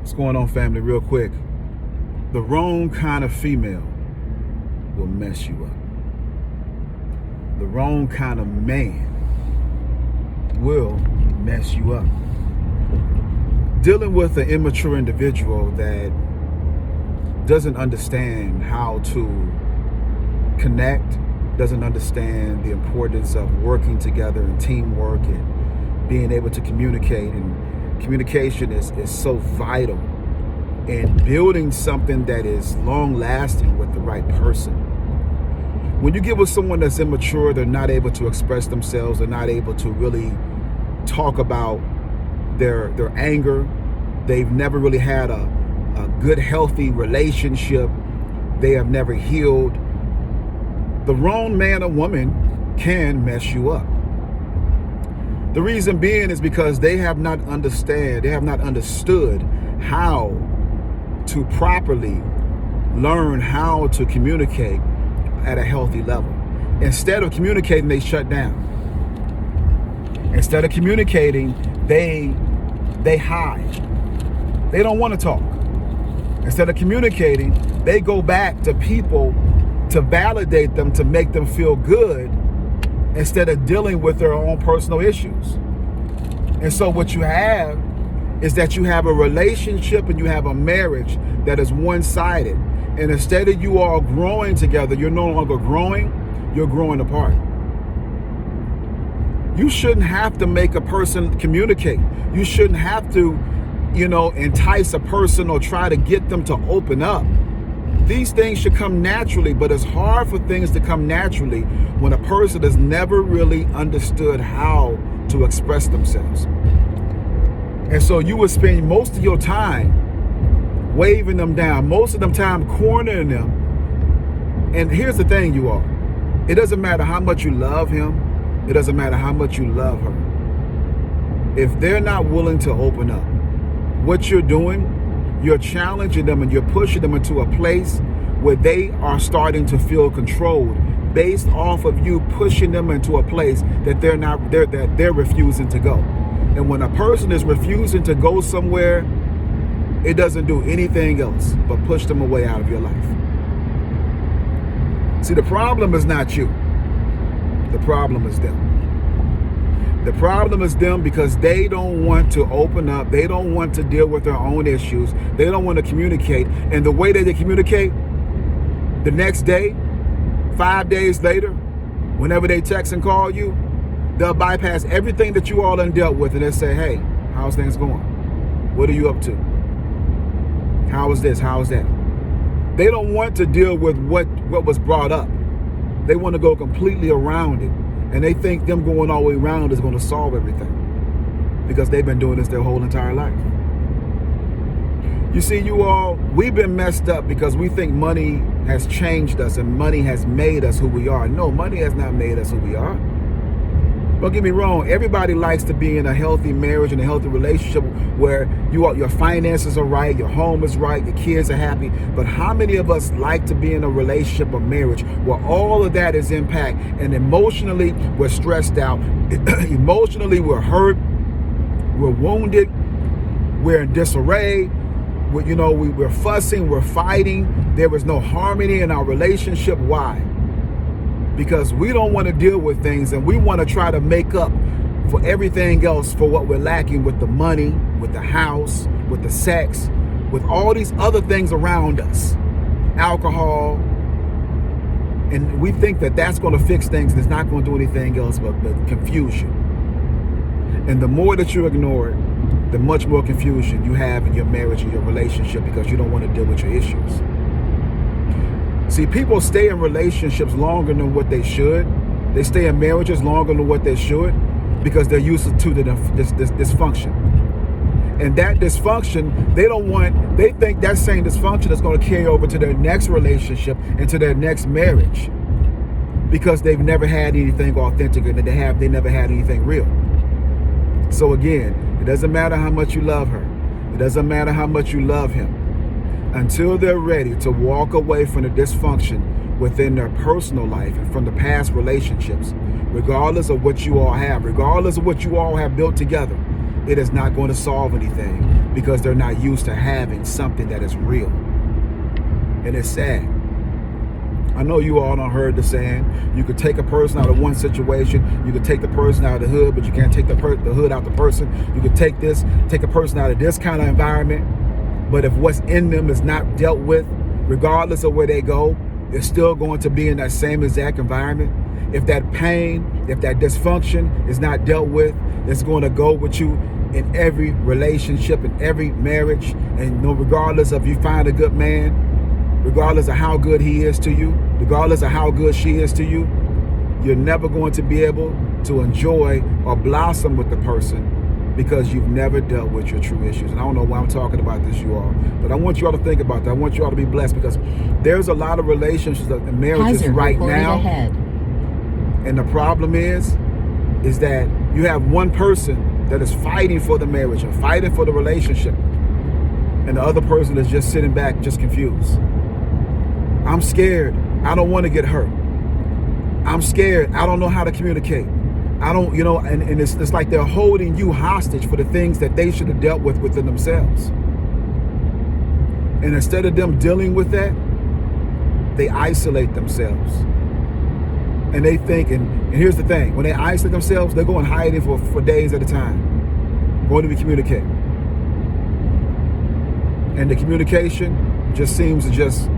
What's going on, family? Real quick. The wrong kind of female will mess you up. The wrong kind of man will mess you up. Dealing with an immature individual that doesn't understand how to connect, doesn't understand the importance of working together and teamwork and being able to communicate. And communication is so vital in building something that is long-lasting with the right person. When you get with someone that's immature, they're not able to express themselves, they're not able to really talk about their anger, they've never really had a good, healthy relationship, they have never healed. The wrong man or woman can mess you up. The reason being is because they have not understood how to properly learn how to communicate at a healthy level. Instead of communicating, they shut down. Instead of communicating, they hide. They don't want to talk. Instead of communicating, they go back to people to validate them, to make them feel good, instead of dealing with their own personal issues. And so what you have is that you have a relationship and you have a marriage that is one-sided. And instead of you all growing together, you're no longer growing, you're growing apart. You shouldn't have to make a person communicate. You shouldn't have to, entice a person or try to get them to open up. These things should come naturally, but it's hard for things to come naturally when a person has never really understood how to express themselves. And so you would spend most of your time waving them down, most of the time cornering them. And here's the thing, you all. It doesn't matter how much you love him. It doesn't matter how much you love her. If they're not willing to open up, what you're doing, you're challenging them and you're pushing them into a place where they are starting to feel controlled based off of you pushing them into a place that they're refusing to go. And when a person is refusing to go somewhere, it doesn't do anything else but push them away out of your life. See, the problem is not you. The problem is them. The problem is them because they don't want to open up. They don't want to deal with their own issues. They don't want to communicate. And the way that they communicate, the next day, 5 days later, whenever they text and call you, they'll bypass everything that you all done dealt with and they'll say, hey, how's things going? What are you up to? How is this? How is that? They don't want to deal with what was brought up. They want to go completely around it. And they think them going all the way around is going to solve everything because they've been doing this their whole entire life. You see, you all, we've been messed up because we think money has changed us and money has made us who we are. No, money has not made us who we are. Don't get me wrong. Everybody likes to be in a healthy marriage and a healthy relationship where your finances are right, your home is right, your kids are happy. But how many of us like to be in a relationship or marriage where all of that is impact and emotionally we're stressed out, emotionally we're hurt, we're wounded, we're in disarray, we're fussing, we're fighting, there is no harmony in our relationship. Why? Because we don't want to deal with things and we want to try to make up for everything else for what we're lacking with the money, with the house, with the sex, with all these other things around us, alcohol. And we think that that's going to fix things and it's not going to do anything else but confusion. And the more that you ignore it, the much more confusion you have in your marriage and your relationship because you don't want to deal with your issues. See, people stay in relationships longer than what they should. They stay in marriages longer than what they should because they're used to this dysfunction. And that dysfunction, they think that same dysfunction is going to carry over to their next relationship and to their next marriage because they've never had anything authentic and they never had anything real. So again, it doesn't matter how much you love her. It doesn't matter how much you love him. Until they're ready to walk away from the dysfunction within their personal life and from the past relationships, regardless of what you all have, regardless of what you all have built together, it is not going to solve anything. because they're not used to having something that is real. And it's sad. I know you all done heard the saying, you could take a person out of one situation, you could take the person out of the hood, but you can't take the hood out the person. You could take a person out of this kind of environment, but if what's in them is not dealt with, regardless of where they go, they're still going to be in that same exact environment. If that pain, if that dysfunction is not dealt with, it's going to go with you in every relationship, in every marriage. And regardless of you find a good man, regardless of how good he is to you, regardless of how good she is to you, you're never going to be able to enjoy or blossom with the person because you've never dealt with your true issues. And I don't know why I'm talking about this, you all, but I want you all to think about that. I want you all to be blessed, because there's a lot of relationships and marriages right now. And the problem is that you have one person that is fighting for the marriage and fighting for the relationship, and the other person is just sitting back, just confused. I'm scared. I don't want to get hurt. I'm scared. I don't know how to communicate. I don't, and it's like they're holding you hostage for the things that they should have dealt with within themselves. And instead of them dealing with that, they isolate themselves. And they think, and here's the thing, when they isolate themselves, they're going hiding for days at a time, going to be communicating. And the communication just seems to just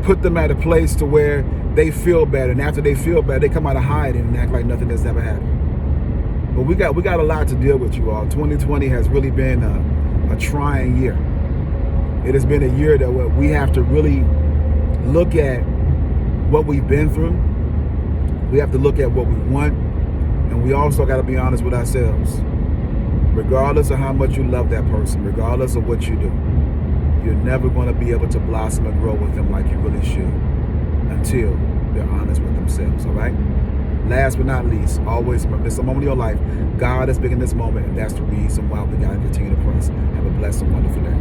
put them at a place to where they feel better, and after they feel better, they come out of hiding and act like nothing has ever happened. But we got a lot to deal with, you all. 2020 has really been a trying year. It has been a year that we have to really look at what we've been through. We have to look at what we want, and we also got to be honest with ourselves. Regardless of how much you love that person, regardless of what you do, you're never going to be able to blossom and grow with them like you really should until they're honest with themselves, all right? Last but not least, always remember, this is a moment of your life. God is big in this moment, and that's the reason why we got to continue to press. Have a blessed and wonderful day.